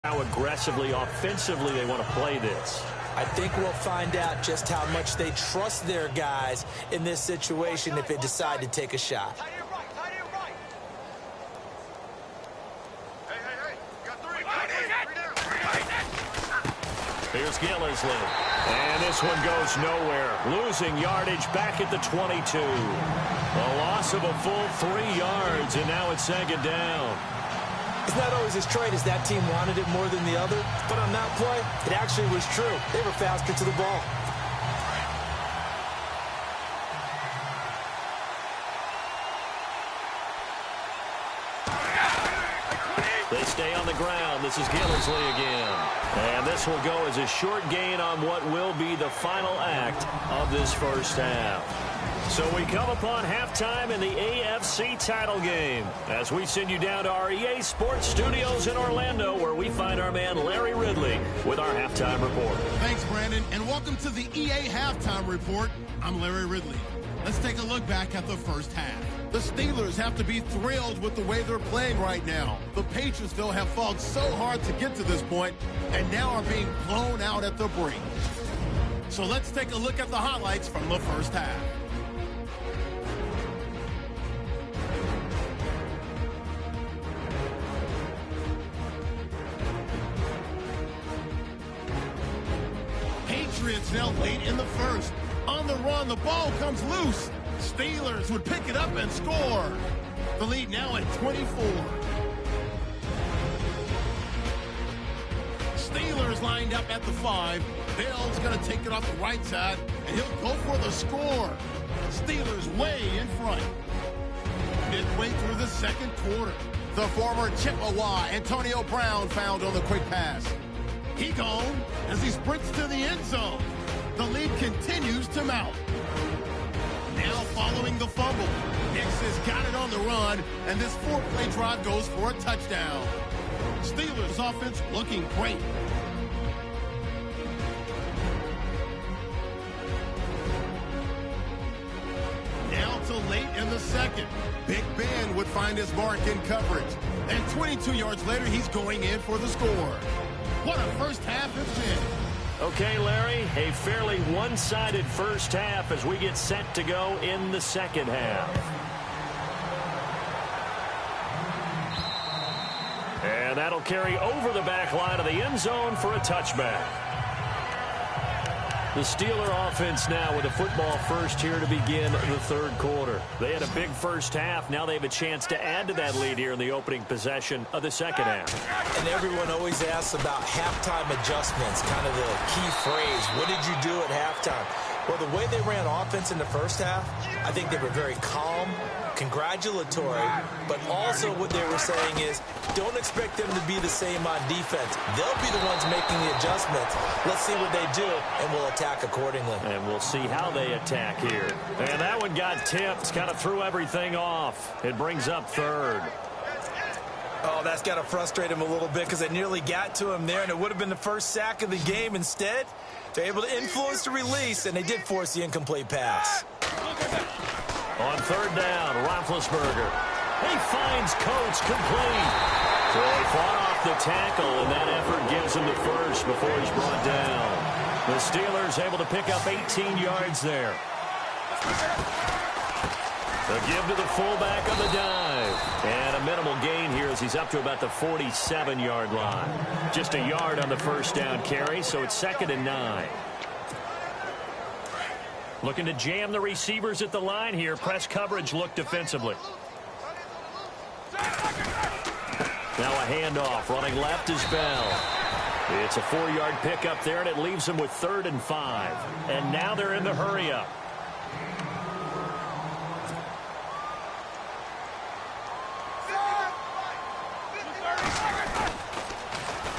How aggressively, offensively they want to play this. I think we'll find out just how much they trust their guys in this situation if they decide to take a shot. Here's Gillisley. And this one goes nowhere. Losing yardage back at the 22. A loss of a full 3 yards, and now it's second down. It's not always as straight as that team wanted it more than the other, but on that play, it actually was true. They were faster to the ball. They stay on the ground. This is Gillisley again. And this will go as a short gain on what will be the final act of this first half. So we come upon halftime in the AFC title game as we send you down to our EA Sports Studios in Orlando, where we find our man Larry Ridley with our halftime report. Thanks, Brandon, and welcome to the EA Halftime Report. I'm Larry Ridley. Let's take a look back at the first half. The Steelers have to be thrilled with the way they're playing right now. The Patriots, though, have fought so hard to get to this point and now are being blown out at the brink. So let's take a look at the highlights from the first half. Patriots now late in the first. On the run, the ball comes loose. Steelers would pick it up and score. The lead now at 24. Steelers lined up at the 5. Bell's going to take it off the right side, and he'll go for the score. Steelers way in front. Midway through the second quarter, the former Chippewa Antonio Brown found on the quick pass. He gone as he sprints to the end zone. The lead continues to mount. Now following the fumble, Nix has got it on the run, and this 4-play drive goes for a touchdown. Steelers offense looking great. Now to late in the second. Big Ben would find his mark in coverage. And 22 yards later, he's going in for the score. What a first half it's been. Okay, Larry, a fairly one-sided first half as we get set to go in the second half. And that'll carry over the back line of the end zone for a touchback. The Steeler offense now with a football first here to begin the third quarter. They had a big first half. Now they have a chance to add to that lead here in the opening possession of the second half. And everyone always asks about halftime adjustments, kind of the key phrase. What did you do at halftime? Well, the way they ran offense in the first half, I think they were very calm, congratulatory, but also what they were saying is don't expect them to be the same on defense. They'll be the ones making the adjustments. Let's see what they do, and we'll attack accordingly. And we'll see how they attack here. And that one got tipped, kind of threw everything off. It brings up third. Oh, that's got to frustrate him a little bit because they nearly got to him there, and it would have been the first sack of the game. Instead, they're able to influence the release, and they did force the incomplete pass. On third down, Roethlisberger. He finds Coates complete. So he fought off the tackle, and that effort gives him the first before he's brought down. The Steelers able to pick up 18 yards there. The give to the fullback on the dive. And a minimal gain here as he's up to about the 47-yard line. Just a yard on the first down carry, so it's 2nd and 9. Looking to jam the receivers at the line here. Press coverage look defensively. Now a handoff. Running left is Bell. It's a 4-yard pickup there, and it leaves them with 3rd and 5. And now they're in the hurry-up.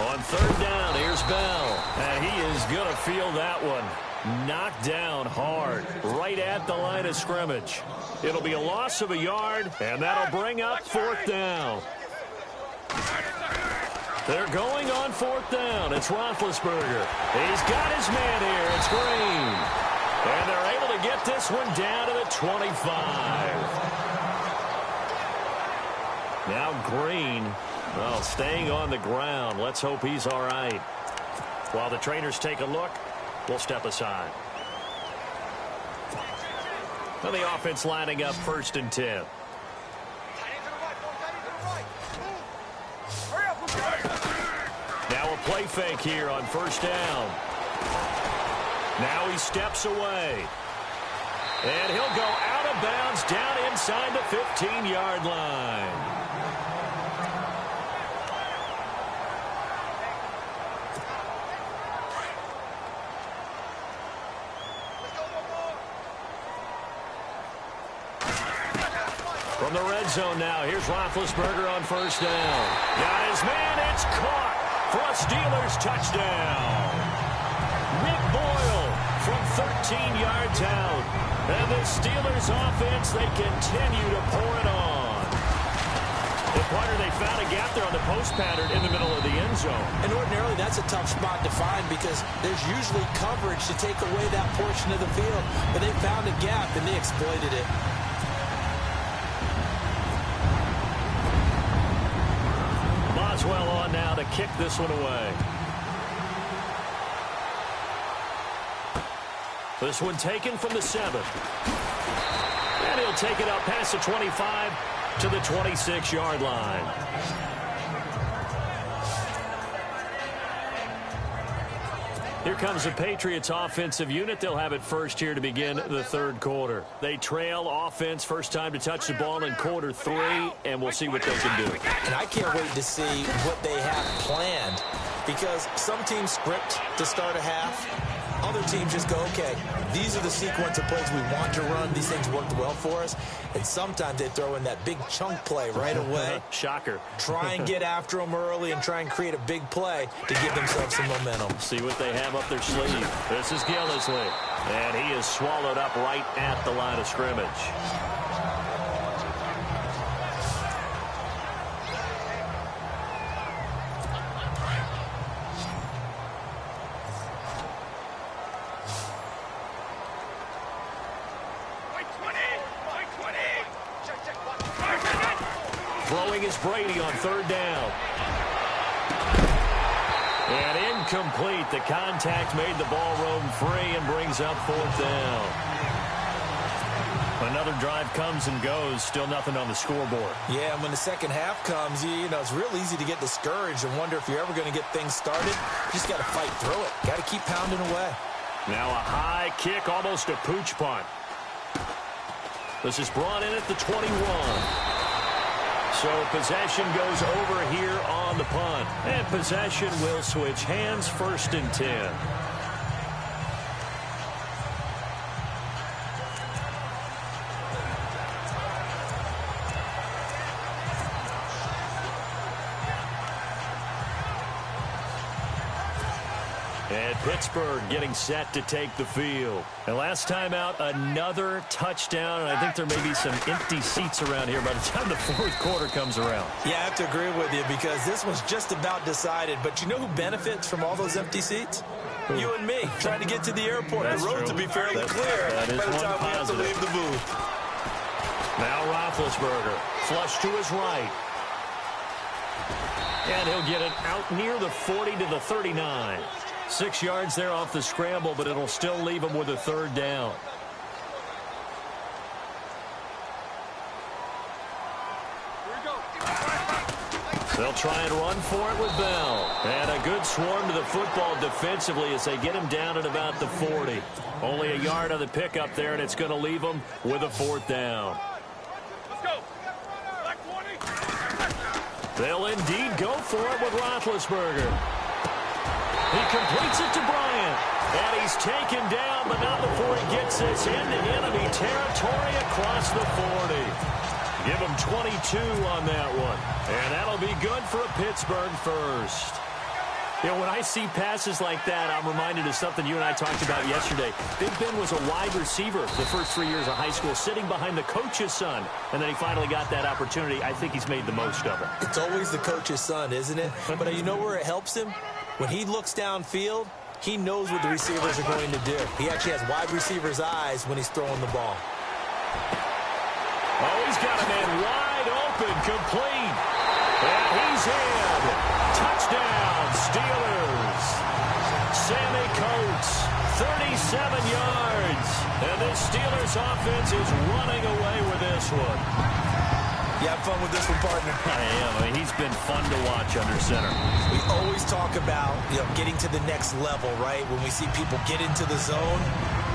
On third down, here's Bell. And he is going to feel that one. Knocked down hard, right at the line of scrimmage. It'll be a loss of a yard, and that'll bring up 4th down. They're going on 4th down. It's Roethlisberger. He's got his man here. It's Green. And they're able to get this one down to the 25. Now Green Well, staying on the ground. Let's hope he's all right. While the trainers take a look, we'll step aside. Well, the offense lining up 1st and 10. Now a play fake here on 1st down. Now he steps away. And he'll go out of bounds down inside the 15-yard line. From the red zone now, here's Roethlisberger on 1st down. Got his man, it's caught for a Steelers touchdown. Nick Boyle from 13 yards out. And the Steelers offense, they continue to pour it on. The punter, they found a gap there on the post pattern in the middle of the end zone. And ordinarily, that's a tough spot to find because there's usually coverage to take away that portion of the field. But they found a gap, and they exploited it. Boswell on now to kick this one away. This one taken from the 7. And he'll take it up past the 25 to the 26-yard line. Here comes the Patriots offensive unit. They'll have it first here to begin the 3rd quarter. They trail offense, first time to touch the ball in quarter 3, and we'll see what they can do. And I can't wait to see what they have planned because some teams script to start a half. Other teams just go, okay, these are the sequence of plays we want to run. These things worked well for us. And sometimes they throw in that big chunk play right away. Shocker. Try and get after them early and try and create a big play to give themselves some momentum. See what they have up their sleeve. This is Gillisley. And he is swallowed up right at the line of scrimmage. Throwing is Brady on 3rd down. And incomplete. The contact made the ball roam free and brings up 4th down. Another drive comes and goes. Still nothing on the scoreboard. Yeah, and when the second half comes, you know, it's real easy to get discouraged and wonder if you're ever going to get things started. You just got to fight through it. Got to keep pounding away. Now a high kick, almost a pooch punt. This is brought in at the 21. So possession goes over here on the punt. And possession will switch hands, 1st and 10. And Pittsburgh getting set to take the field. And last time out, another touchdown. And I think there may be some empty seats around here by the time the 4th quarter comes around. Yeah, I have to agree with you because this one's just about decided. But you know who benefits from all those empty seats? You and me, trying to get to the airport. That's the roads true. will be fairly clear that is by the one time we have to positive. leave the booth. Now Roethlisberger, flush to his right. And he'll get it out near the 40 to the 39. 6 yards there off the scramble, but it'll still leave him with a 3rd down. They'll try and run for it with Bell. And a good swarm to the football defensively as they get him down at about the 40. Only a yard on the pickup there, and it's going to leave him with a 4th down. They'll indeed go for it with Roethlisberger. He completes it to Bryant. And he's taken down, but not before he gets this into enemy territory across the 40. Give him 22 on that one. And that'll be good for a Pittsburgh first. You know, when I see passes like that, I'm reminded of something you and I talked about yesterday. Big Ben was a wide receiver the first 3 years of high school, sitting behind the coach's son. And then he finally got that opportunity. I think he's made the most of it. It's always the coach's son, isn't it? But you know where it helps him? When he looks downfield, he knows what the receivers are going to do. He actually has wide receiver's eyes when he's throwing the ball. Oh, he's got a man wide open, complete. And he's in. Touchdown, Steelers. Sammy Coates, 37 yards. And this Steelers offense is running away with this one. You have fun with this one, partner? I am. I mean, he's been fun to watch under center. We always talk about, getting to the next level, right? When we see people get into the zone,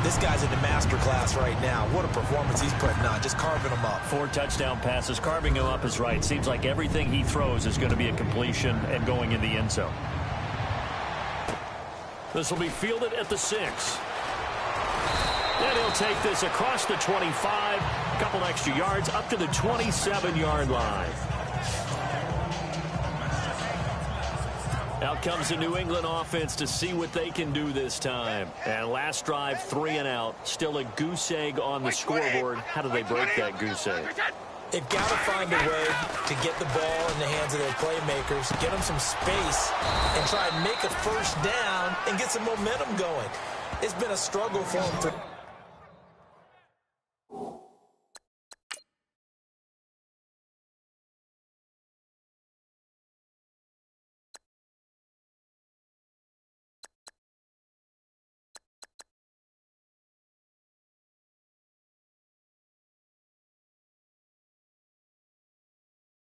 this guy's in the master class right now. What a performance he's putting on, just carving them up. 4 touchdown passes. Carving him up is right. Seems like everything he throws is going to be a completion and going in the end zone. This will be fielded at the 6. And he'll take this across the 25, a couple extra yards, up to the 27-yard line. Out comes the New England offense to see what they can do this time. And last drive, 3 and out. Still a goose egg on the scoreboard. How do they break that goose egg? They've got to find a way to get the ball in the hands of their playmakers, get them some space, and try and make a first down and get some momentum going. It's been a struggle for them.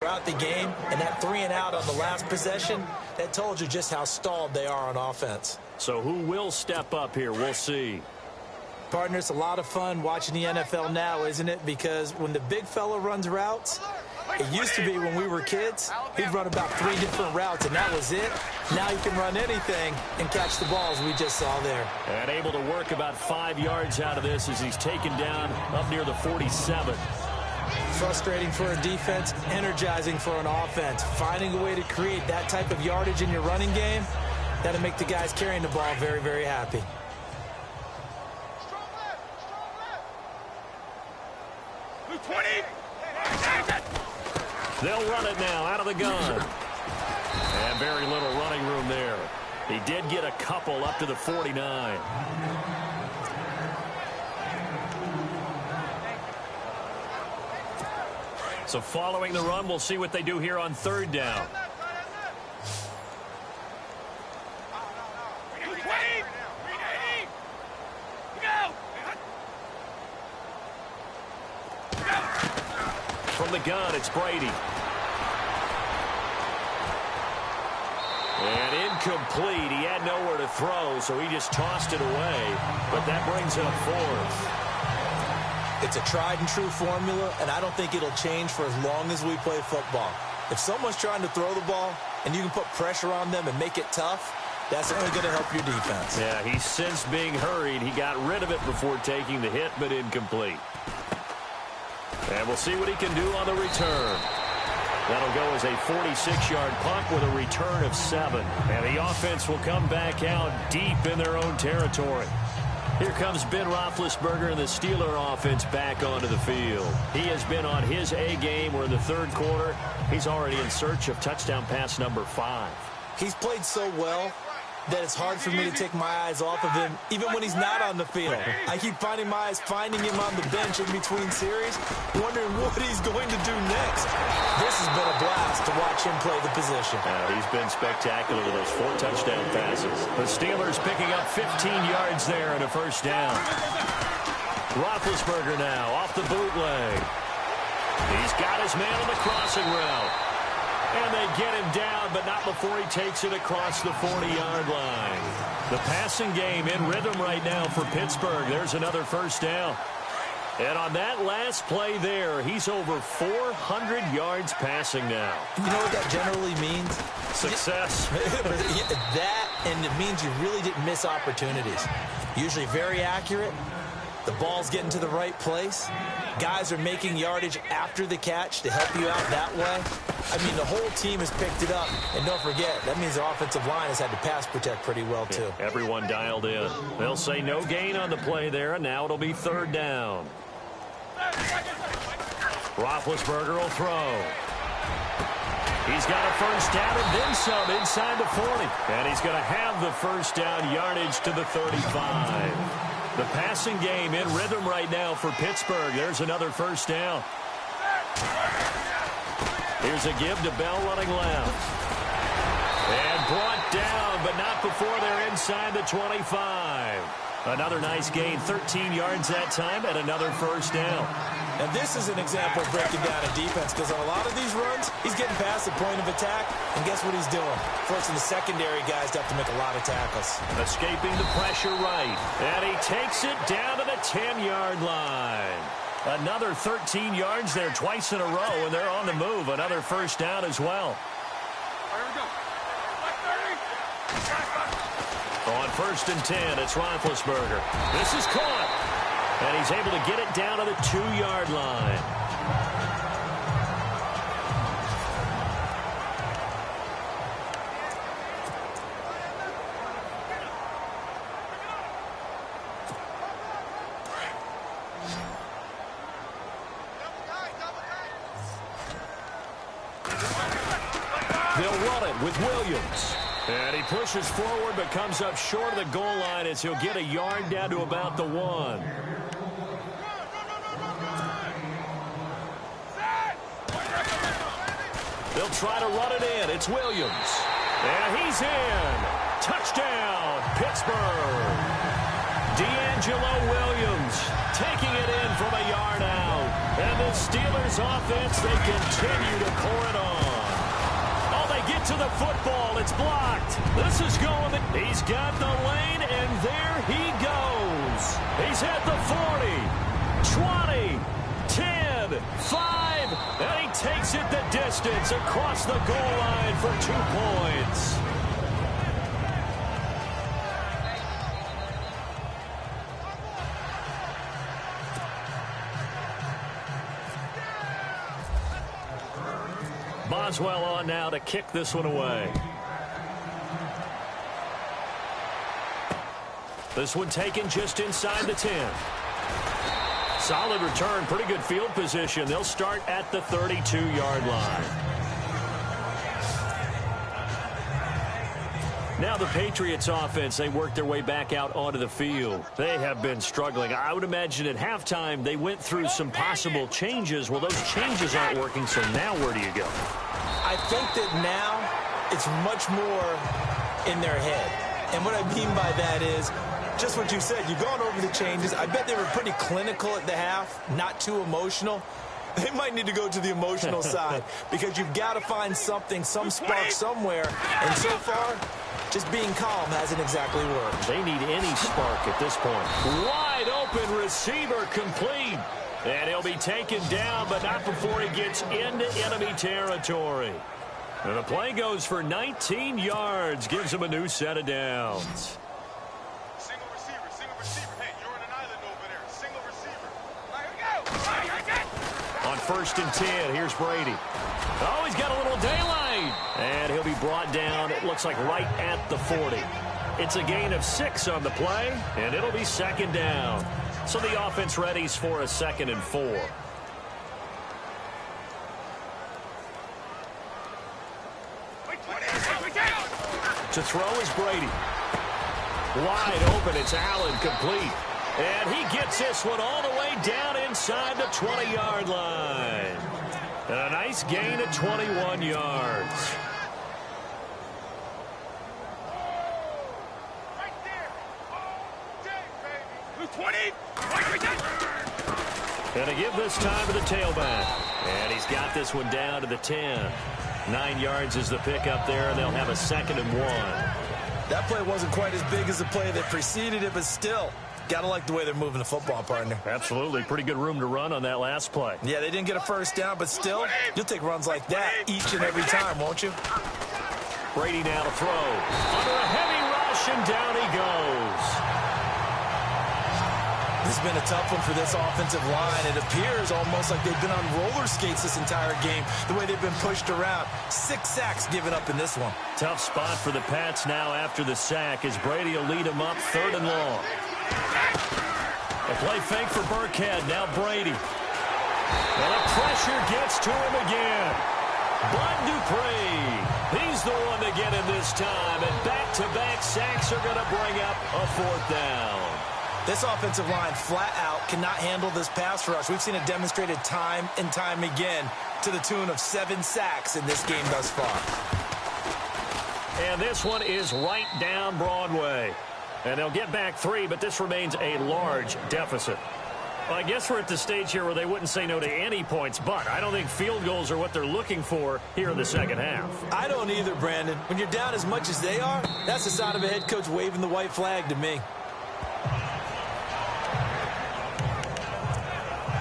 Throughout the game, and that 3 and out on the last possession, that told you just how stalled they are on offense. So who will step up here? We'll see. Partner, it's a lot of fun watching the NFL now, isn't it? Because when the big fella runs routes, it used to be when we were kids, he'd run about 3 different routes, and that was it. Now he can run anything and catch the balls we just saw there. And able to work about 5 yards out of this as he's taken down up near the 47. Frustrating for a defense, energizing for an offense. Finding a way to create that type of yardage in your running game, that'll make the guys carrying the ball very, very happy. They'll run it now out of the gun. And very little running room there. He did get a couple up to the 49. So following the run, we'll see what they do here on 3rd down. From the gun, it's Brady. And incomplete. He had nowhere to throw, so he just tossed it away. But that brings up 4th. It's a tried-and-true formula, and I don't think it'll change for as long as we play football. If someone's trying to throw the ball and you can put pressure on them and make it tough, that's only going to help your defense. Yeah, he's since being hurried. He got rid of it before taking the hit, but incomplete. And we'll see what he can do on the return. That'll go as a 46-yard punt with a return of 7. And the offense will come back out deep in their own territory. Here comes Ben Roethlisberger and the Steeler offense back onto the field. He has been on his A game. We're in the 3rd quarter. He's already in search of touchdown pass number 5. He's played so well that it's hard for me to take my eyes off of him, even when he's not on the field. I keep finding my eyes finding him on the bench in between series, wondering what he's going to do next. This has been a blast to watch him play the position. He's been spectacular with those 4 touchdown passes. The Steelers picking up 15 yards there and a first down. Roethlisberger now off the bootleg. He's got his man on the crossing route. And they get him down, but not before he takes it across the 40-yard line. The passing game in rhythm right now for Pittsburgh. There's another first down. And on that last play there, he's over 400 yards passing now. You know what that generally means? Success. That, and it means you really didn't miss opportunities. Usually very accurate. The ball's getting to the right place. Guys are making yardage after the catch to help you out that way. I mean, the whole team has picked it up. And don't forget, that means the offensive line has had to pass protect pretty well, too. Yeah, everyone dialed in. They'll say no gain on the play there, and now it'll be 3rd down. Roethlisberger will throw. He's got a first down and then some inside the 40. And he's going to have the first down yardage to the 35. The passing game in rhythm right now for Pittsburgh. There's another first down. Here's a give to Bell running left. And brought down, but not before they're inside the 25. Another nice gain, 13 yards that time, and another first down. And this is an example of breaking down a defense, because on a lot of these runs, he's getting past the point of attack, and guess what he's doing? Forcing the secondary guys to have to make a lot of tackles. Escaping the pressure right, and he takes it down to the 10-yard line. Another 13 yards there twice in a row, and they're on the move. Another first down as well. On 1st and 10, it's Roethlisberger. This is caught. And he's able to get it down to the 2-yard line. They'll run it with Williams. And he pushes forward but comes up short of the goal line as he'll get a yard down to about the 1. They'll try to run it in. It's Williams. And he's in. Touchdown, Pittsburgh. D'Angelo Williams taking it in from a yard out. And the Steelers offense, they continue to pour it on. Get to the football. It's blocked. This is going. He's got the lane, and there he goes. He's at the 40, 20, 10, 5, and he takes it the distance across the goal line for 2 points. Boswell on now to kick this one away. This one taken just inside the 10. Solid return, pretty good field position. They'll start at the 32-yard line. Now the Patriots offense, they work their way back out onto the field. They have been struggling. I would imagine at halftime they went through some possible changes. Well, those changes aren't working, so now where do you go? I think that now it's much more in their head. And what I mean by that is just what you said. You've gone over the changes. I bet they were pretty clinical at the half, not too emotional. They might need to go to the emotional side because you've got to find something, some spark somewhere. And so far, just being calm hasn't exactly worked. They need any spark at this point. Wide open receiver complete. And he'll be taken down, but not before he gets into enemy territory. And the play goes for 19 yards, gives him a new set of downs. Single receiver. Hey, you're in an island over there. Single receiver. Here we go. On 1st and 10, here's Brady. Oh, he's got a little daylight. And he'll be brought down, it looks like right at the 40. It's a gain of 6 on the play, and it'll be 2nd down. So the offense readies for a 2nd and 4. To throw is Brady. Wide open, it's Allen complete. And he gets this one all the way down inside the 20-yard line. And a nice gain of 21 yards. And to give this time to the tailback. And he's got this one down to the 10. 9 yards is the pickup there, and they'll have a 2nd and 1. That play wasn't quite as big as the play that preceded it, but still, gotta like the way they're moving the football, partner. Absolutely. Pretty good room to run on that last play. Yeah, they didn't get a first down, but still, you'll take runs like that each and every time, won't you? Brady now to throw. Under a heavy rush, and down he goes. This has been a tough one for this offensive line. It appears almost like they've been on roller skates this entire game, the way they've been pushed around. 6 sacks given up in this one. Tough spot for the Pats now after the sack as Brady will lead them up 3rd and long. A play fake for Burkhead. Now Brady. And the pressure gets to him again. Bud Dupree. He's the one to get him this time. And back-to-back sacks are going to bring up a 4th down. This offensive line flat out cannot handle this pass rush. We've seen it demonstrated time and time again to the tune of 7 sacks in this game thus far. And this one is right down Broadway. And they'll get back 3, but this remains a large deficit. Well, I guess we're at the stage here where they wouldn't say no to any points, but I don't think field goals are what they're looking for here in the second half. I don't either, Brandon. When you're down as much as they are, that's the sign of a head coach waving the white flag to me.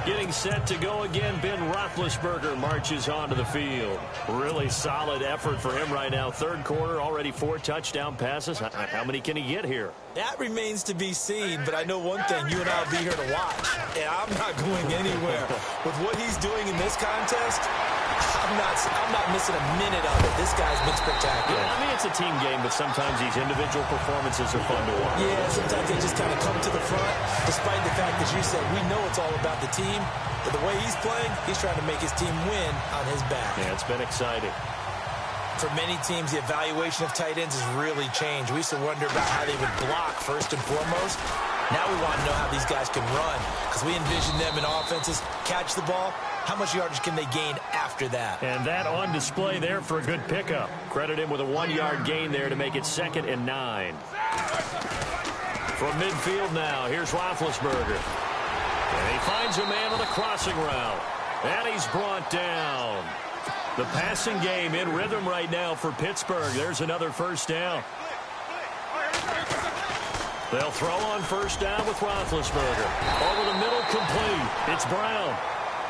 Getting set to go again, Ben Roethlisberger marches onto the field. Really solid effort for him right now. Third quarter, already 4 touchdown passes. How many can he get here? That remains to be seen, but I know one thing. You and I will be here to watch, and I'm not going anywhere. With what he's doing in this contest, I'm not missing a minute of it. This guy's been spectacular. Yeah, I mean, it's a team game, but sometimes these individual performances are fun to watch. Yeah, sometimes they just kind of come to the front, despite the fact that you said we know it's all about the team. But the way he's playing, he's trying to make his team win on his back. Yeah, it's been exciting. For many teams, the evaluation of tight ends has really changed. We used to wonder about how they would block first and foremost. Now we want to know how these guys can run, because we envision them in offenses catch the ball. How much yardage can they gain after that? And that on display there for a good pickup. Credit him with a 1-yard gain there to make it 2nd and 9. From midfield now, here's Roethlisberger. And he finds a man on the crossing route. And he's brought down. The passing game in rhythm right now for Pittsburgh. There's another first down. They'll throw on first down with Roethlisberger. Over the middle, complete. It's Brown.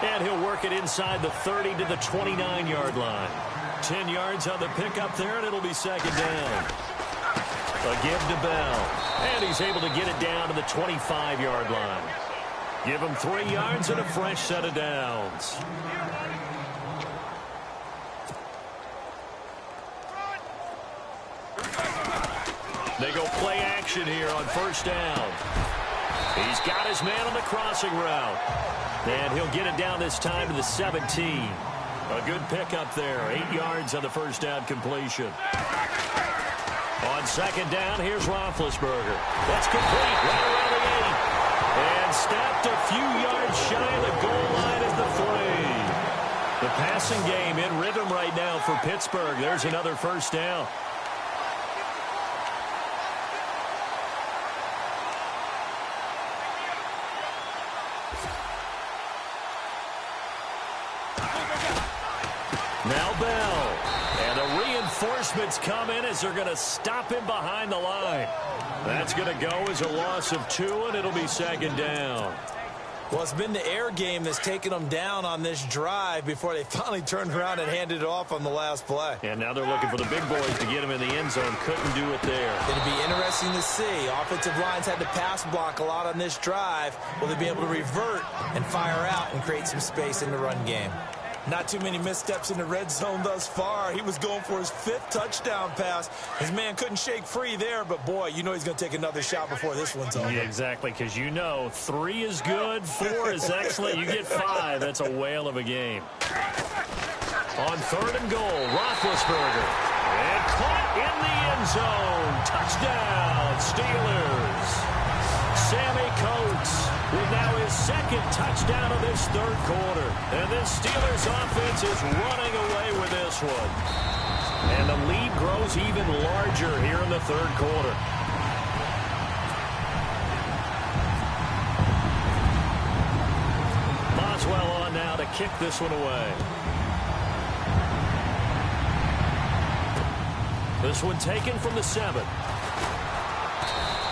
And he'll work it inside the 30 to the 29-yard line. 10 yards on the pickup there, and it'll be 2nd down. A give to Bell. And he's able to get it down to the 25-yard line. Give him 3 yards and a fresh set of downs. They go play action here on first down. He's got his man on the crossing route. And he'll get it down this time to the 17. A good pickup there. 8 yards on the first down completion. On second down, here's Roethlisberger. That's complete right around the 8. And stopped a few yards shy of the goal line at the 3. The passing game in rhythm right now for Pittsburgh. There's another first down. Now Bell. And the reinforcements come in as they're going to stop him behind the line. That's going to go as a loss of 2, and it'll be 2nd down. Well, it's been the air game that's taken them down on this drive before they finally turned around and handed it off on the last play. And now they're looking for the big boys to get him in the end zone. Couldn't do it there. It'll be interesting to see. Offensive lines had to pass block a lot on this drive. Will they be able to revert and fire out and create some space in the run game? Not too many missteps in the red zone thus far. He was going for his 5th touchdown pass. His man couldn't shake free there, but boy, you know he's going to take another shot before this one's over. Yeah, exactly, because you know 3 is good, 4 is excellent. You get 5. That's a whale of a game. On 3rd and goal, Roethlisberger. And caught in the end zone. Touchdown, Steelers. Sammy Coates with now his 2nd touchdown of this 3rd quarter. And this Steelers offense is running away with this one. And the lead grows even larger here in the 3rd quarter. Boswell on now to kick this one away. This one taken from the 7.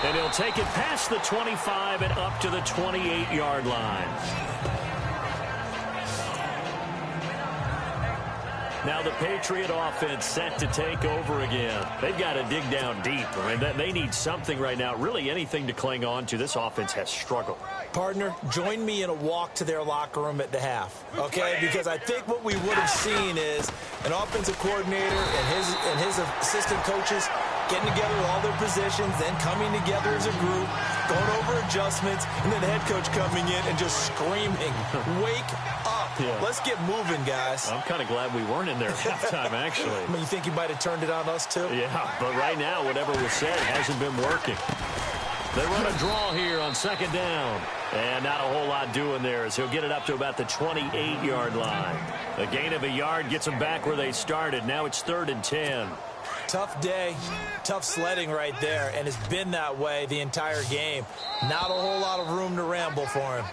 And he'll take it past the 25 and up to the 28-yard line. Now the Patriot offense set to take over again. They've got to dig down deep. I mean, they need something right now, really anything to cling on to. This offense has struggled. Partner, join me in a walk to their locker room at the half, okay? Because I think what we would have seen is an offensive coordinator and his assistant coaches getting together with all their positions, then coming together as a group, going over adjustments, and then the head coach coming in and just screaming, wake up. Yeah. Let's get moving, guys. I'm kind of glad we weren't in there at halftime, actually. I mean, you think you might have turned it on us, too? Yeah, but right now, whatever was said hasn't been working. They run a draw here on second down. And not a whole lot doing there as he'll get it up to about the 28-yard line. A gain of a yard gets them back where they started. Now it's 3rd and 10. Tough day, tough sledding right there, and it's been that way the entire game. Not a whole lot of room to ramble for him.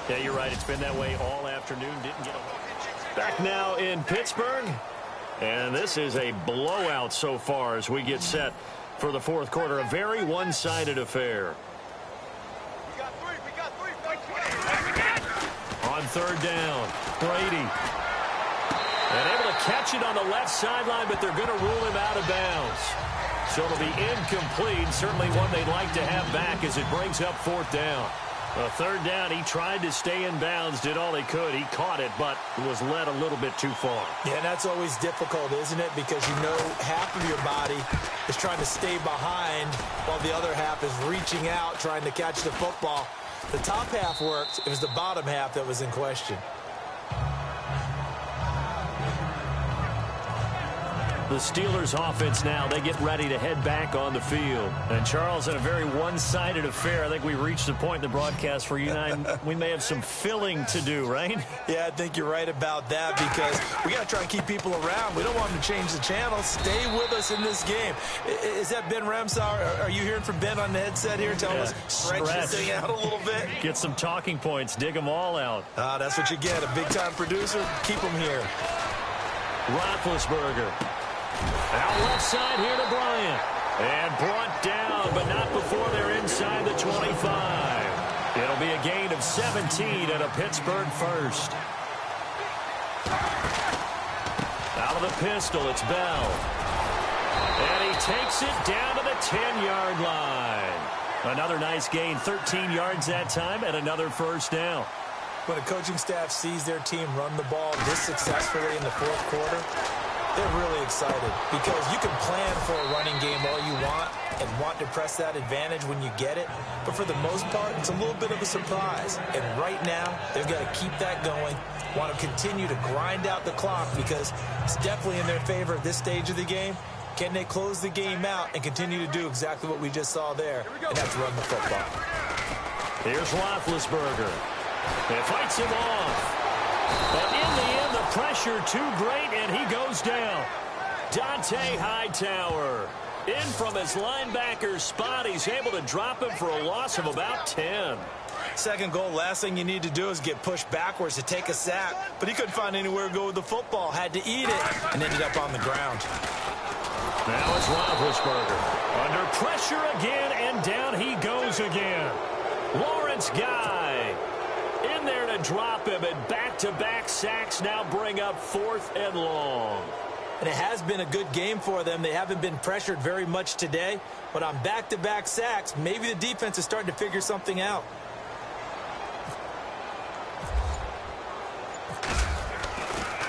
Yeah, you're right. It's been that way all afternoon. Didn't get a... Back now in Pittsburgh. And this is a blowout so far as we get set for the fourth quarter. A very one-sided affair. On 3rd down, Brady. And able to catch it on the left sideline, but they're going to rule him out of bounds. So it'll be incomplete. Certainly one they'd like to have back as it brings up 4th down. 3rd down, he tried to stay in bounds, did all he could. He caught it, but was led a little bit too far. Yeah, and that's always difficult, isn't it? Because you know half of your body is trying to stay behind while the other half is reaching out, trying to catch the football. The top half worked. It was the bottom half that was in question. The Steelers offense now, they get ready to head back on the field. And Charles, in a very one-sided affair, I think we reached the point in the broadcast where you and I, we may have some filling to do, right? Yeah, I think you're right about that because we got to try and keep people around. We don't want them to change the channel. Stay with us in this game. Is that Ben Ramsauer? Are you hearing from Ben on the headset here telling us stretch this thing out a little bit? Get some talking points. Dig them all out. That's what you get. A big-time producer. Keep them here. Roethlisberger. Out left side here to Bryant. And brought down, but not before they're inside the 25. It'll be a gain of 17 and a Pittsburgh first. Out of the pistol, it's Bell. And he takes it down to the 10-yard line. Another nice gain, 13 yards that time, and another first down. When a coaching staff sees their team run the ball this successfully in the fourth quarter, they're really excited because you can plan for a running game all you want and want to press that advantage when you get it. But for the most part, it's a little bit of a surprise. And right now, they've got to keep that going, want to continue to grind out the clock because it's definitely in their favor at this stage of the game. Can they close the game out and continue to do exactly what we just saw there, and that's run the football. Here's Roethlisberger. It fights him off. But in the end, the pressure too great, and he goes down. Dante Hightower in from his linebacker spot. He's able to drop him for a loss of about 10. Second goal, last thing you need to do is get pushed backwards to take a sack. But he couldn't find anywhere to go with the football. Had to eat it and ended up on the ground. Now it's Roethlisberger. Under pressure again, and down he goes again. Lawrence Guy in there to drop him, and back-to-back sacks now bring up 4th and long. And it has been a good game for them. They haven't been pressured very much today, but on back-to-back sacks, maybe the defense is starting to figure something out.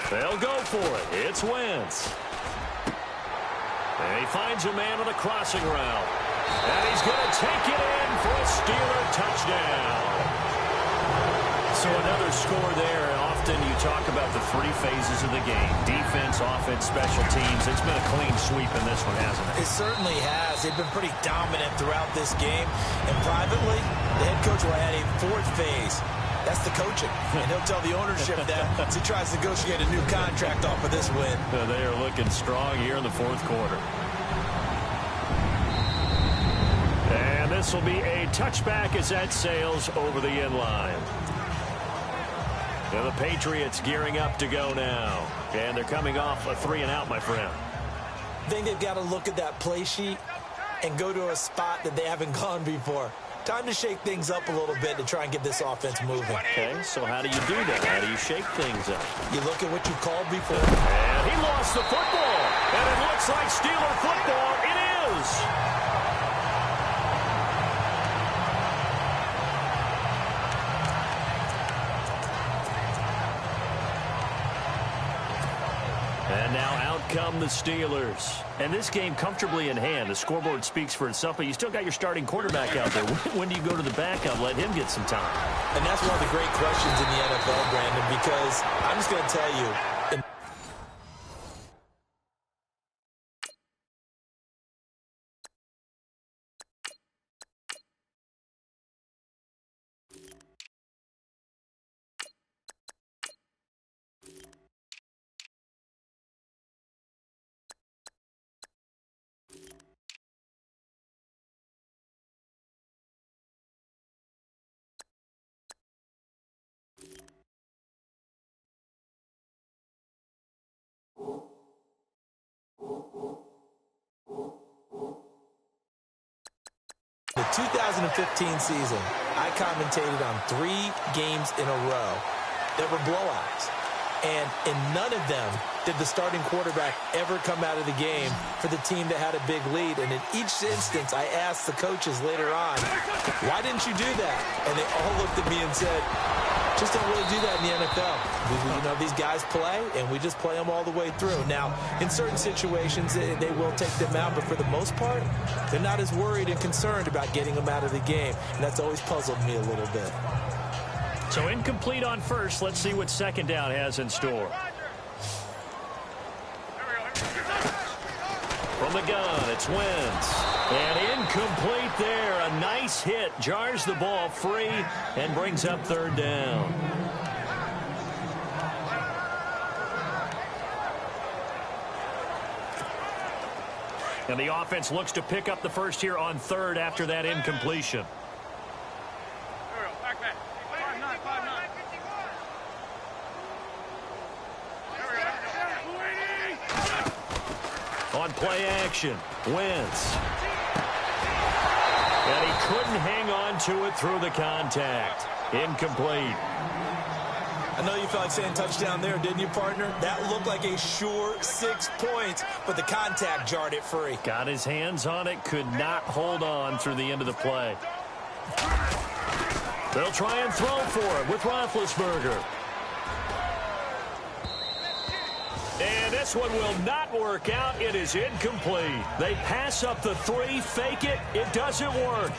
They'll go for it. It's Wentz. And he finds a man on a crossing route. And he's going to take it in for a Steeler touchdown. So another score there. Often you talk about the 3 phases of the game. Defense, offense, special teams. It's been a clean sweep in this one, hasn't it? It certainly has. They've been pretty dominant throughout this game. And privately, the head coach will add a 4th phase. That's the coaching. And he'll tell the ownership that as he tries to negotiate a new contract off of this win. They are looking strong here in the fourth quarter. And this will be a touchback as that sails over the end line. And the Patriots gearing up to go now. And they're coming off a 3-and-out, my friend. I think they've got to look at that play sheet and go to a spot that they haven't gone before. Time to shake things up a little bit to try and get this offense moving. Okay, so how do you do that? How do you shake things up? You look at what you called before. And he lost the football. And it looks like Steeler football. It is. And now out come the Steelers. And this game comfortably in hand. The scoreboard speaks for itself, but you still got your starting quarterback out there. When do you go to the backup? Let him get some time. And that's one of the great questions in the NFL, Brandon, because I'm just going to tell you, the 2015 season, I commentated on 3 games in a row that were blowouts. And in none of them did the starting quarterback ever come out of the game for the team that had a big lead. And in each instance, I asked the coaches later on, why didn't you do that? And they all looked at me and said, just don't really do that in the NFL. You know, these guys play, and we just play them all the way through. Now, in certain situations, they will take them out, but for the most part, they're not as worried and concerned about getting them out of the game. And that's always puzzled me a little bit. So incomplete on first. Let's see what second down has in store. From the gun, it's Wentz. And incomplete there. A nice hit. Jars the ball free and brings up third down. And the offense looks to pick up the first here on third after that incompletion. On play action, Wentz. And he couldn't hang on to it through the contact. Incomplete. I know you felt like saying touchdown there, didn't you, partner? That looked like a sure 6 points, but the contact jarred it free. Got his hands on it, could not hold on through the end of the play. They'll try and throw for it with Roethlisberger. And this one will not work out. It is incomplete. They pass up the 3, fake it. It doesn't work.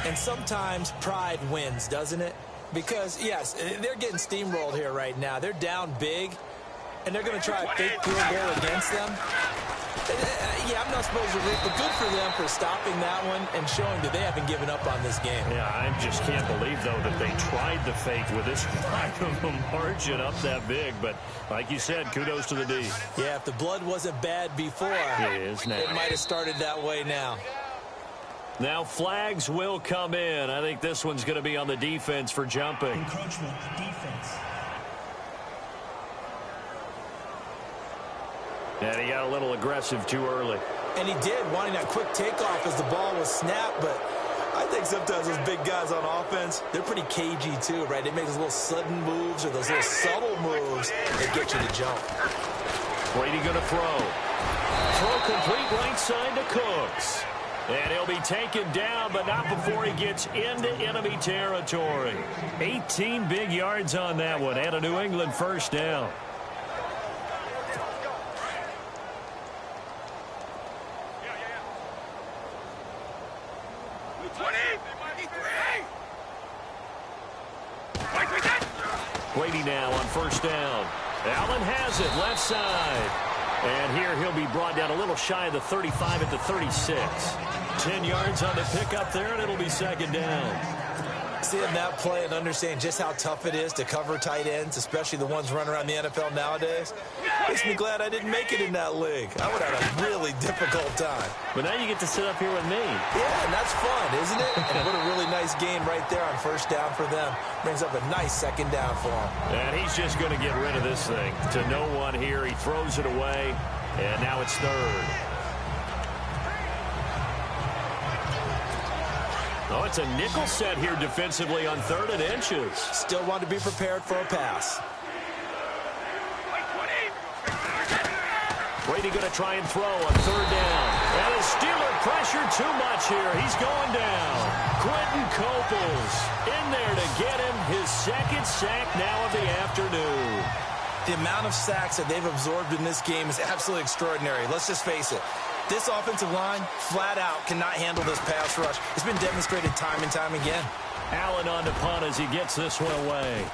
And sometimes pride wins, doesn't it? Because, yes, they're getting steamrolled here right now. They're down big, and they're going to try a fake field goal against them. Yeah, I'm not supposed to root, but good for them for stopping that one and showing that they haven't given up on this game. Yeah, I just can't believe, though, that they tried the fake with this kind of a margin up that big. But like you said, kudos to the D. Yeah, if the blood wasn't bad before, it is now. It might have started that way now. Now flags will come in. I think this one's going to be on the defense for jumping. Encroachment, defense. And he got a little aggressive too early. And he did, wanting that quick takeoff as the ball was snapped. But I think sometimes those big guys on offense, they're pretty cagey too, right? They make those little sudden moves or those little subtle moves that get you to jump. Brady going to throw. Throw complete right side to Cooks. And he'll be taken down, but not before he gets into enemy territory. 18 big yards on that one, and a New England first down. Brady now on first down. Allen has it, left side. And here he'll be brought down a little shy of the 35 at the 36. 10 yards on the pickup there, and it'll be second down. Seeing that play and understanding just how tough it is to cover tight ends, especially the ones running around the NFL nowadays, makes me glad I didn't make it in that league. I would have had a really difficult time. But now you get to sit up here with me. Yeah, and that's fun, isn't it? And what a really nice game right there on first down for them. Brings up a nice second down for him. And he's just going to get rid of this thing. To no one here, he throws it away, and now it's third. Oh, it's a nickel set here defensively on 3rd and inches. Still want to be prepared for a pass. Brady going to try and throw on 3rd down. And the Steeler pressure too much here. He's going down. Quentin Coples in there to get him his 2nd sack now of the afternoon. The amount of sacks that they've absorbed in this game is absolutely extraordinary. Let's just face it. This offensive line, flat out, cannot handle this pass rush. It's been demonstrated time and time again. Allen on the punt as he gets this one away.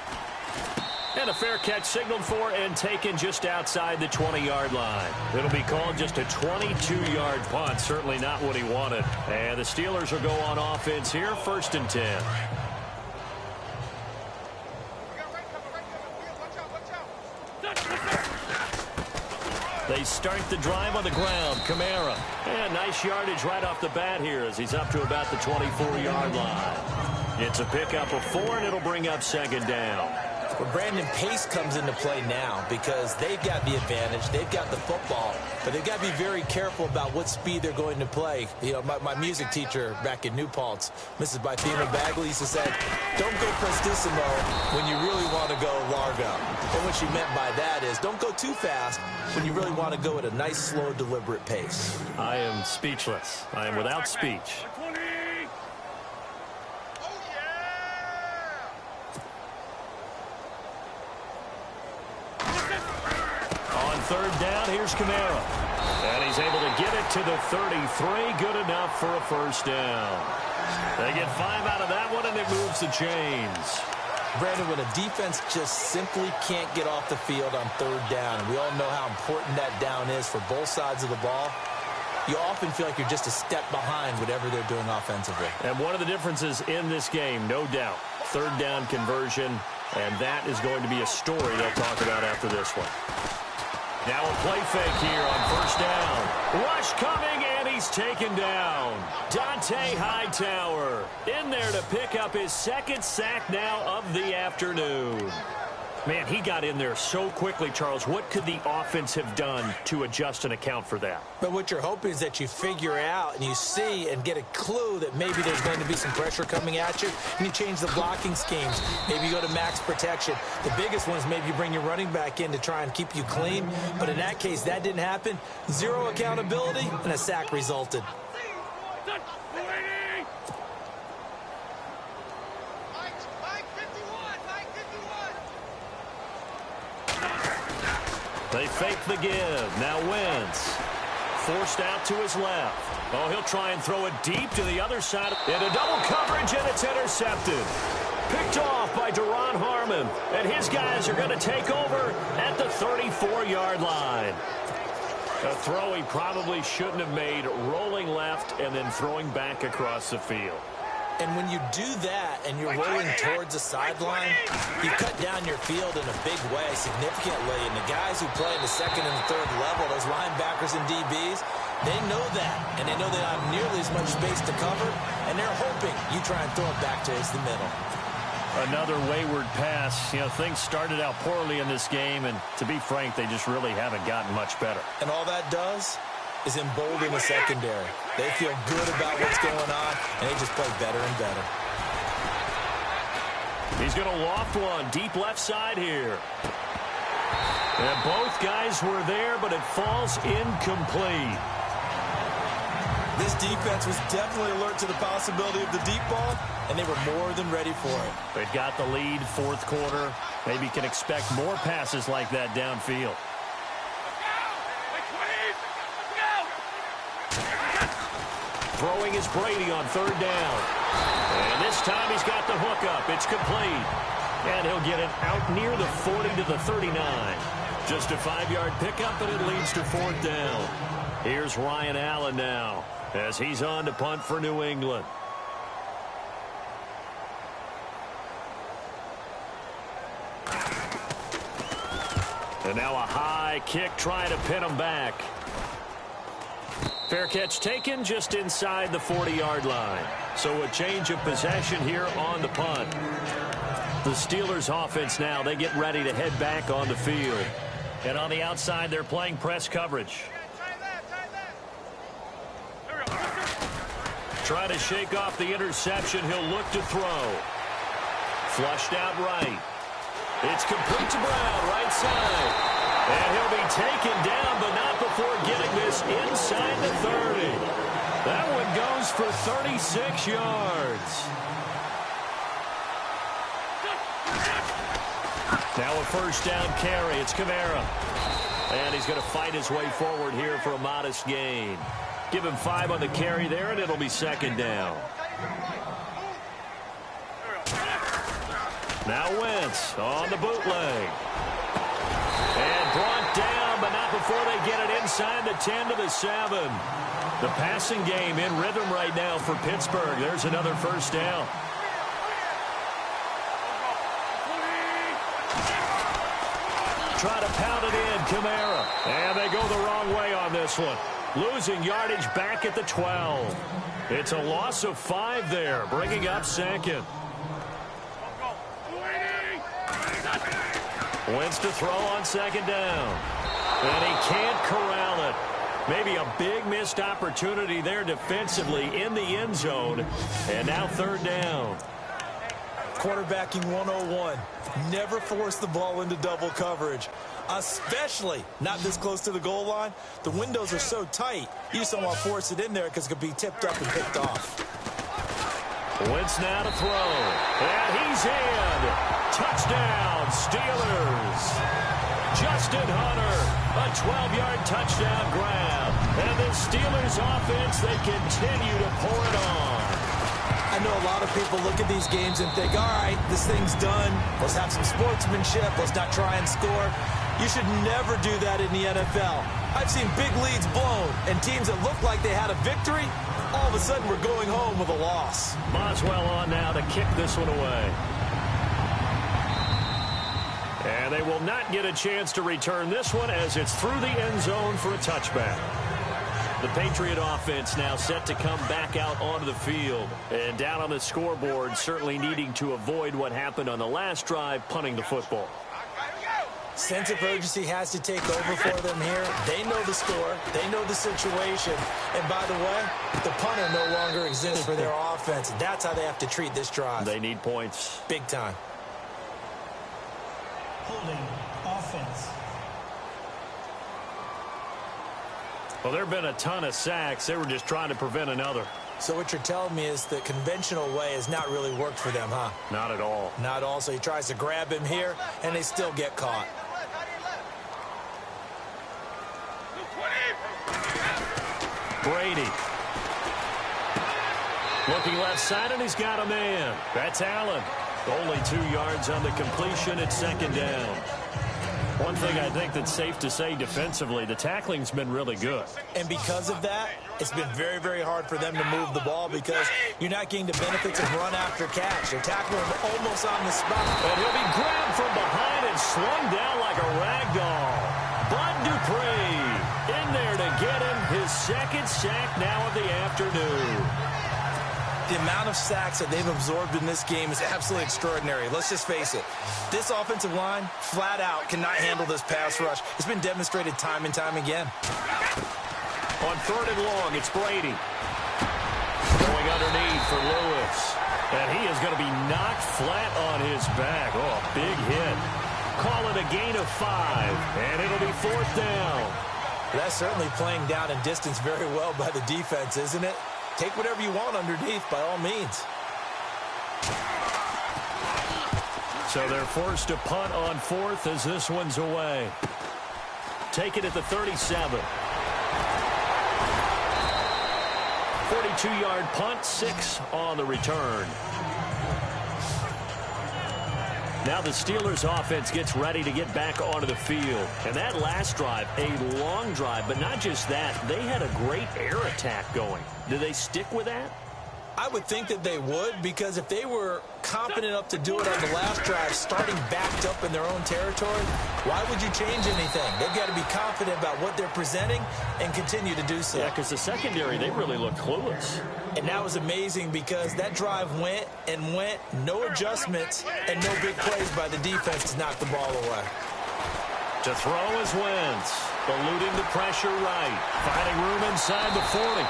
And a fair catch signaled for and taken just outside the 20-yard line. It'll be called just a 22-yard punt. Certainly not what he wanted. And the Steelers will go on offense here, 1st and 10. They start the drive on the ground. Kamara. And nice yardage right off the bat here as he's up to about the 24-yard line. It's a pickup of 4, and it'll bring up 2nd down. But Brandon, pace comes into play now because they've got the advantage. They've got the football, but they've got to be very careful about what speed they're going to play. You know, my music teacher back in New Paltz, Mrs. Bythema Bagley, used to say, don't go prestissimo when you really want to go largo. And what she meant by that is don't go too fast when you really want to go at a nice, slow, deliberate pace. I am speechless. I am without speech. On third down, here's Kamara. And he's able to get it to the 33. Good enough for a first down. They get 5 out of that one, and it moves the chains. Brandon, when a defense just simply can't get off the field on third down, and we all know how important that down is for both sides of the ball, you often feel like you're just a step behind whatever they're doing offensively. And one of the differences in this game, no doubt, third down conversion, and that is going to be a story they'll talk about after this one. Now a play fake here on first down. Rush coming, and he's taken down. Dante Hightower in there to pick up his second sack now of the afternoon. Man, he got in there so quickly, Charles. What could the offense have done to adjust and account for that? But what you're hoping is that you figure out and you see and get a clue that maybe there's going to be some pressure coming at you, and you change the blocking schemes. Maybe you go to max protection. The biggest one is maybe you bring your running back in to try and keep you clean. But in that case, that didn't happen. Zero accountability, and a sack resulted. They fake the give. Now Wentz. Forced out to his left. Oh, he'll try and throw it deep to the other side. Into double coverage, and it's intercepted. Picked off by Duron Harmon. And his guys are going to take over at the 34-yard line. A throw he probably shouldn't have made, rolling left and then throwing back across the field. And when you do that and you're rolling towards the sideline, you cut down your field in a big way, significantly. And the guys who play in the second and third level, those linebackers and DBs, they know that. And they know they don't have nearly as much space to cover. And they're hoping you try and throw it back towards the middle. Another wayward pass. You know, things started out poorly in this game. And to be frank, they just really haven't gotten much better. And all that does is embolden the secondary. They feel good about what's going on, and they just play better and better. He's going to loft one deep left side here. And both guys were there, but it falls incomplete. This defense was definitely alert to the possibility of the deep ball, and they were more than ready for it. They've got the lead, fourth quarter. Maybe can expect more passes like that downfield. Throwing is Brady on third down. And this time he's got the hook up. It's complete. And he'll get it out near the 40 to the 39. Just a 5-yard pickup, and it leads to fourth down. Here's Ryan Allen now as he's on to punt for New England. And now a high kick trying to pin him back. Fair catch taken just inside the 40-yard line. So a change of possession here on the punt. The Steelers offense now, they get ready to head back on the field. And on the outside, they're playing press coverage. Try to shake off the interception. He'll look to throw. Flushed out right. It's complete to Brown, right side. And he'll be taken down, but not before getting this inside the 30. That one goes for 36 yards. Now a first down carry. It's Kamara. And he's going to fight his way forward here for a modest gain. Give him 5 on the carry there, and it'll be second down. Now Wentz on the bootleg. And brought down, but not before they get it inside the 10 to the 7. The passing game in rhythm right now for Pittsburgh. There's another first down. Try to pound it in, Kamara. And they go the wrong way on this one. Losing yardage back at the 12. It's a loss of 5 there, bringing up second. Wentz to throw on second down. And he can't corral it. Maybe a big missed opportunity there defensively in the end zone. And now third down. Quarterbacking 101. Never force the ball into double coverage, especially not this close to the goal line. The windows are so tight, you just don't want to force it in there because it could be tipped up and picked off. Wentz now to throw. And he's in. Touchdown, Steelers. Justin Hunter, a 12-yard touchdown grab. And the Steelers offense, they continue to pour it on. I know a lot of people look at these games and think, all right, this thing's done. Let's have some sportsmanship. Let's not try and score. You should never do that in the NFL. I've seen big leads blown, and teams that look like they had a victory, all of a sudden we're going home with a loss. Boswell on now to kick this one away. And they will not get a chance to return this one as it's through the end zone for a touchback. The Patriot offense now set to come back out onto the field. And down on the scoreboard, certainly needing to avoid what happened on the last drive, punting the football. Sense of urgency has to take over for them here. They know the score. They know the situation. And by the way, the punter no longer exists for their offense. That's how they have to treat this drive. They need points. Big time. Holding offense. Well, there have been a ton of sacks. They were just trying to prevent another. So what you're telling me is the conventional way has not really worked for them, huh? Not at all. Not all. So he tries to grab him here, and they still get caught. Brady. Looking left side, and he's got a man. That's Allen. Only 2 yards on the completion at second down. One thing I think that's safe to say defensively, the tackling's been really good. And because of that, it's been very, very hard for them to move the ball because you're not getting the benefits of run after catch. They're tackling him almost on the spot. And he'll be grabbed from behind and slung down like a rag doll. Bud Dupree in there to get him his second sack now of the afternoon. The amount of sacks that they've absorbed in this game is absolutely extraordinary. Let's just face it. This offensive line, flat out, cannot handle this pass rush. It's been demonstrated time and time again. On third and long, it's Brady. Going underneath for Lewis. And he is going to be knocked flat on his back. Oh, big hit. Call it a gain of 5. And it'll be fourth down. That's certainly playing down in distance very well by the defense, isn't it? Take whatever you want underneath, by all means. So they're forced to punt on fourth as this one's away. Take it at the 37. 42-yard punt, 6 on the return. Now the Steelers offense gets ready to get back onto the field. And that last drive, a long drive, but not just that, they had a great air attack going. Do they stick with that? I would think that they would, because if they were confident enough to do it on the last drive, starting backed up in their own territory, why would you change anything? They've got to be confident about what they're presenting and continue to do so. Yeah, because the secondary, they really look clueless. And that was amazing because that drive went and went, no adjustments, and no big plays by the defense to knock the ball away. To throw is Wentz, eluding the pressure right, finding room inside the 40.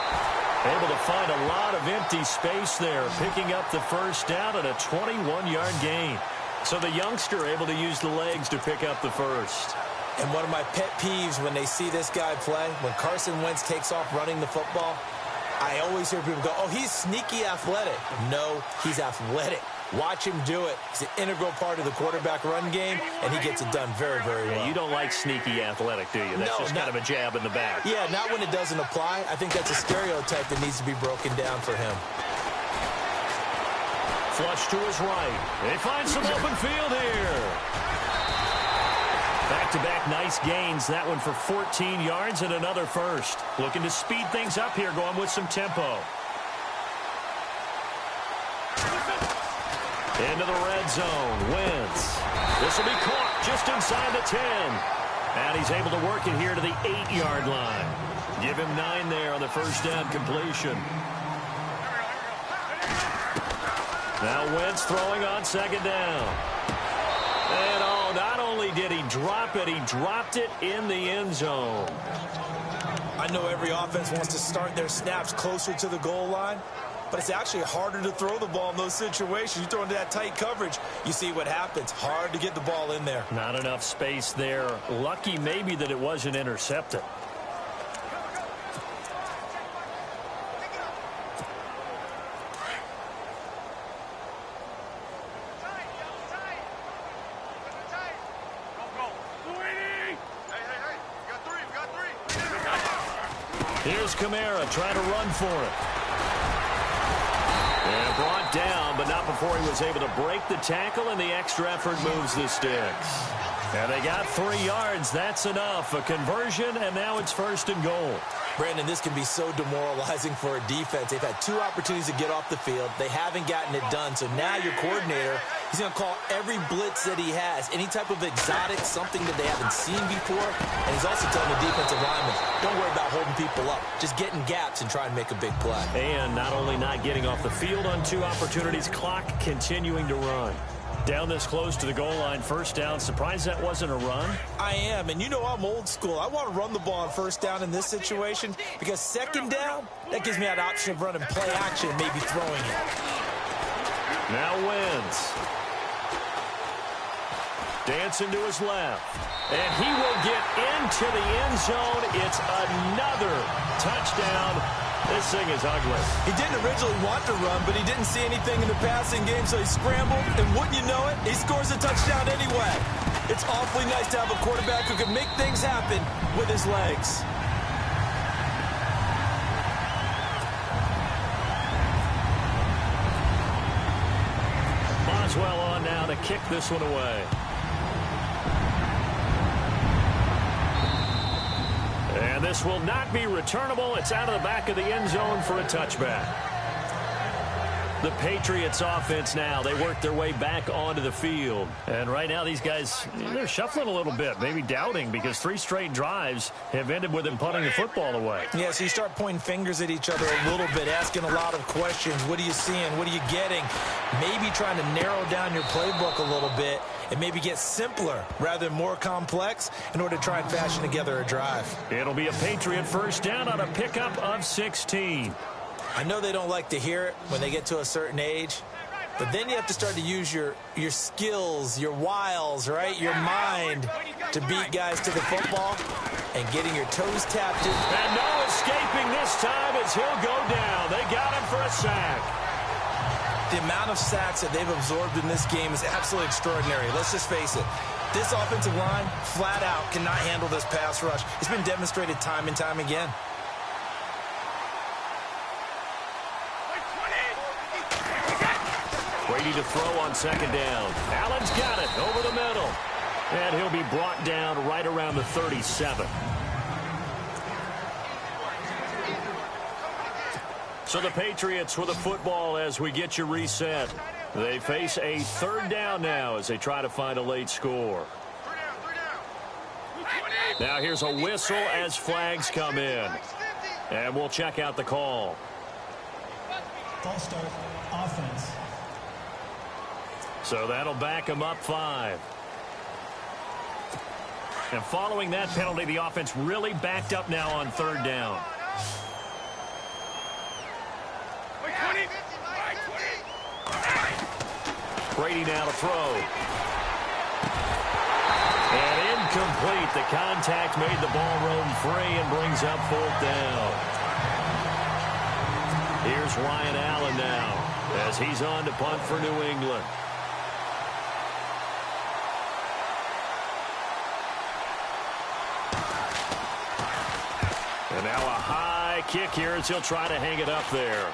Able to find a lot of empty space there, picking up the first down and a 21-yard gain. So the youngster able to use the legs to pick up the first. And one of my pet peeves when they see this guy play, when Carson Wentz takes off running the football, I always hear people go, oh, he's sneaky athletic. No, he's athletic. Watch him do it. He's an integral part of the quarterback run game, and he gets it done very, very well. Yeah, you don't like sneaky athletic, do you? That's just kind of a jab in the back. Yeah, not when it doesn't apply. I think that's a stereotype that needs to be broken down for him. Flush to his right. They find some open field here. Back-to-back nice gains. That one for 14 yards and another first. Looking to speed things up here, going with some tempo. Into the red zone. Wentz. This will be caught just inside the 10. And he's able to work it here to the 8-yard line. Give him 9 there on the first down completion. Now Wentz throwing on second down. And oh, not only did he drop it, he dropped it in the end zone. I know every offense wants to start their snaps closer to the goal line, but it's actually harder to throw the ball in those situations. You throw into that tight coverage, you see what happens. Hard to get the ball in there. Not enough space there. Lucky maybe that it wasn't intercepted. Here's Kamara trying to run for it. And brought down, but not before he was able to break the tackle, and the extra effort moves the sticks. And they got 3 yards. That's enough. A conversion, and now it's 1st and goal. Brandon, this can be so demoralizing for a defense. They've had 2 opportunities to get off the field. They haven't gotten it done. So now your coordinator, he's going to call every blitz that he has, any type of exotic, something that they haven't seen before. And he's also telling the defensive linemen, don't worry about holding people up. Just get in gaps and try and make a big play. And not only not getting off the field on 2 opportunities, clock continuing to run. Down this close to the goal line, 1st down. Surprised that wasn't a run? I am, and you know I'm old school. I want to run the ball on 1st down in this situation because 2nd down, that gives me that option of running play action and maybe throwing it. Now Wentz. Dancing to his left. And he will get into the end zone. It's another touchdown. This thing is ugly. He didn't originally want to run, but he didn't see anything in the passing game, so he scrambled, and wouldn't you know it, he scores a touchdown anyway. It's awfully nice to have a quarterback who can make things happen with his legs. Boswell on now to kick this one away. And this will not be returnable. It's out of the back of the end zone for a touchback. The Patriots offense now, they work their way back onto the field. And right now these guys, they're shuffling a little bit, maybe doubting, because 3 straight drives have ended with them punting the football away. Yeah, so you start pointing fingers at each other a little bit, asking a lot of questions. What are you seeing? What are you getting? Maybe trying to narrow down your playbook a little bit and maybe get simpler rather than more complex in order to try and fashion together a drive. It'll be a Patriot 1st down on a pickup of 16. I know they don't like to hear it when they get to a certain age, but then you have to start to use your skills, your wiles, right, your mind to beat guys to the football and getting your toes tapped in. And no escaping this time as he'll go down. They got him for a sack. The amount of sacks that they've absorbed in this game is absolutely extraordinary. Let's just face it. This offensive line, flat out, cannot handle this pass rush. It's been demonstrated time and time again. Brady to throw on 2nd down. Allen's got it over the middle. And he'll be brought down right around the 37. So the Patriots with the football as we get you reset. They face a 3rd down now as they try to find a late score. Now here's a whistle as flags come in. And we'll check out the call. Ball start, offense. So that'll back them up 5. And following that penalty, the offense really backed up now on 3rd down. Brady now to throw. And incomplete. The contact made the ball roam free and brings up 4th down. Here's Ryan Allen now as he's on to punt for New England. And now a high kick here as he'll try to hang it up there.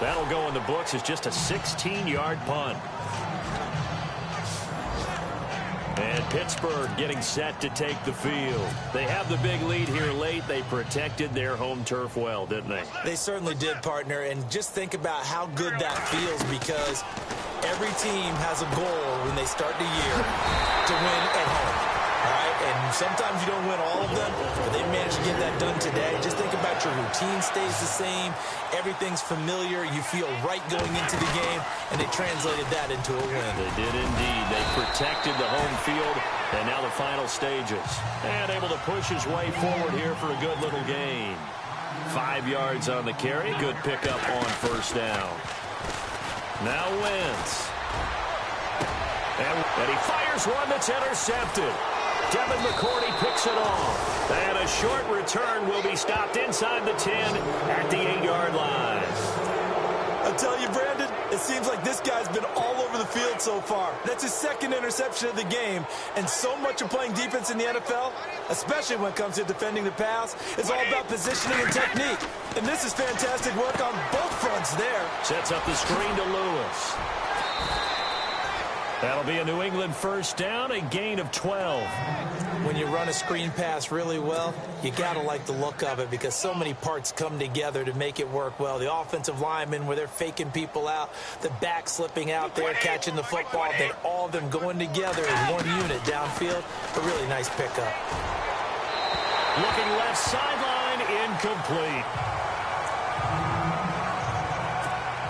That'll go in the books as just a 16-yard punt. And Pittsburgh getting set to take the field. They have the big lead here late. They protected their home turf well, didn't they? They certainly did, partner. And just think about how good that feels, because every team has a goal when they start the year to win at home. All right? and sometimes you don't win all of them, but they managed to get that done today. Just think about your routine stays the same. Everything's familiar. You feel right going into the game, and they translated that into a win. They did indeed. They protected the home field, and now the final stages. And able to push his way forward here for a good little gain. 5 yards on the carry. Good pickup on first down. Now Wentz. And he fires one that's intercepted. Devin McCourty picks it off. And a short return will be stopped inside the 10 at the 8-yard line. I tell you, Brandon, it seems like this guy's been all over the field so far. That's his second interception of the game. And so much of playing defense in the NFL, especially when it comes to defending the pass, is all about positioning and technique. And this is fantastic work on both fronts there. Sets up the screen to Lewis. That'll be a New England first down, a gain of 12. When you run a screen pass really well, you got to like the look of it because so many parts come together to make it work well. The offensive linemen, where they're faking people out, the back slipping out there, catching the football, then all of them going together as one unit downfield. A really nice pickup. Looking left sideline, incomplete.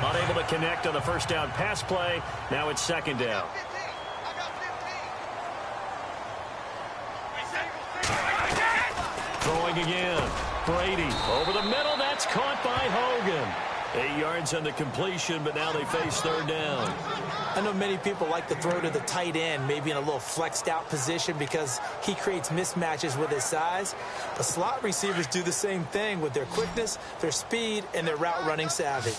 Unable to connect on the first down pass play. Now it's second down. Throwing again. Brady over the middle. That's caught by Hogan. 8 yards on the completion, but now they face third down. I know many people like to throw to the tight end, maybe in a little flexed out position because he creates mismatches with his size. But slot receivers do the same thing with their quickness, their speed, and their route running savvy.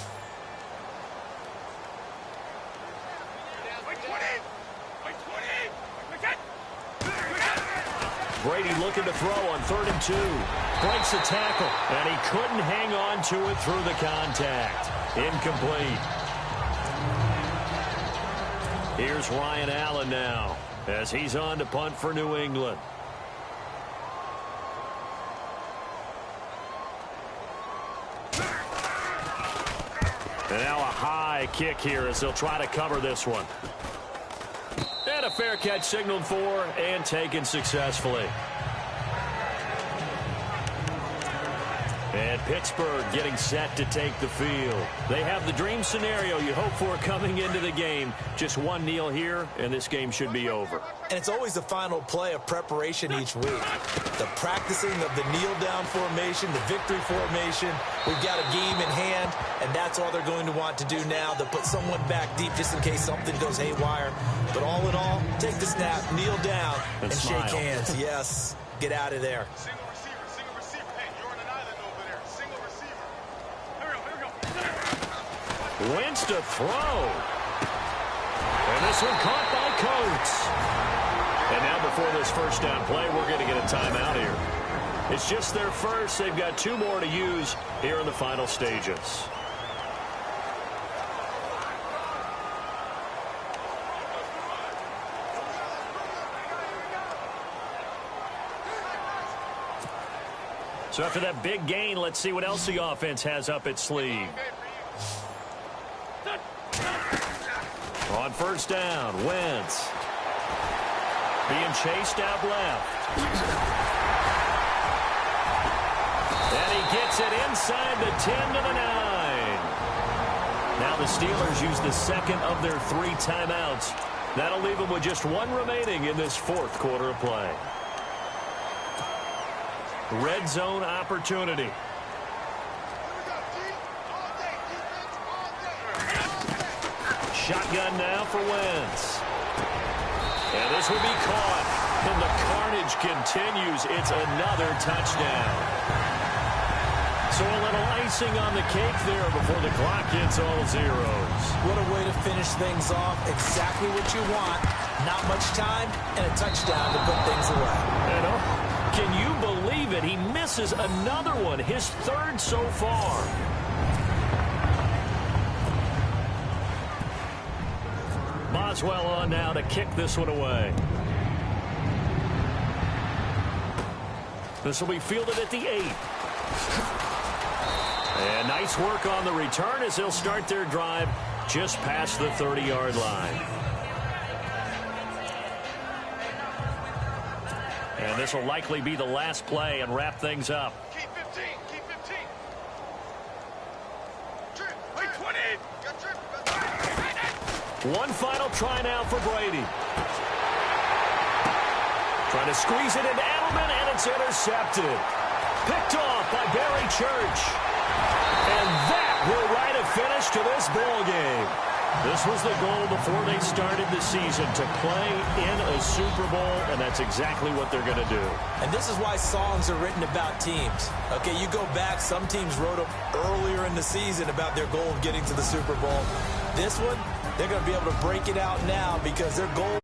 Brady looking to throw on 3rd and 2. Breaks the tackle, and he couldn't hang on to it through the contact. Incomplete. Here's Ryan Allen now as he's on to punt for New England. And now a high kick here as they'll try to cover this one. And a fair catch signaled for and taken successfully. And Pittsburgh getting set to take the field. They have the dream scenario you hope for coming into the game. Just one kneel here, and this game should be over. And it's always the final play of preparation each week. The practicing of the kneel-down formation, the victory formation. We've got a game in hand, and that's all they're going to want to do now. They'll put someone back deep just in case something goes haywire. But all in all, take the snap, kneel down, and shake hands. Yes, get out of there. Single receiver. Hey, you're on an island over there. Single receiver. Here we go. Wentz to throw. And this one caught by Coates. And now before this first down play, we're going to get a timeout here. It's just their first. They've got 2 more to use here in the final stages. So after that big gain, let's see what else the offense has up its sleeve. On first down, Wentz. Being chased out left. And he gets it inside the 10 to the 9. Now the Steelers use the second of their 3 timeouts. That'll leave them with just 1 remaining in this 4th quarter of play. Red zone opportunity. Shotgun now for Wentz. And this will be caught. And the carnage continues. It's another touchdown. So a little icing on the cake there before the clock hits all zeros. What a way to finish things off. Exactly what you want. Not much time and a touchdown to put things away. Can you believe it? He misses another one, his 3rd so far. Boswell on now to kick this one away. This will be fielded at the 8. And nice work on the return as they'll start their drive just past the 30-yard line. And And this will likely be the last play and wrap things up. Keep 15. Keep 15. Trip. Wait, 20. Got trip. One final try now for Brady. Trying to squeeze it into Edelman, and it's intercepted. Picked off by Barry Church. And that will write a finish to this ball game. This was the goal before they started the season, to play in a Super Bowl, and that's exactly what they're going to do. And this is why songs are written about teams. Okay, you go back, some teams wrote them earlier in the season about their goal of getting to the Super Bowl. This one, they're going to be able to break it out now because their goal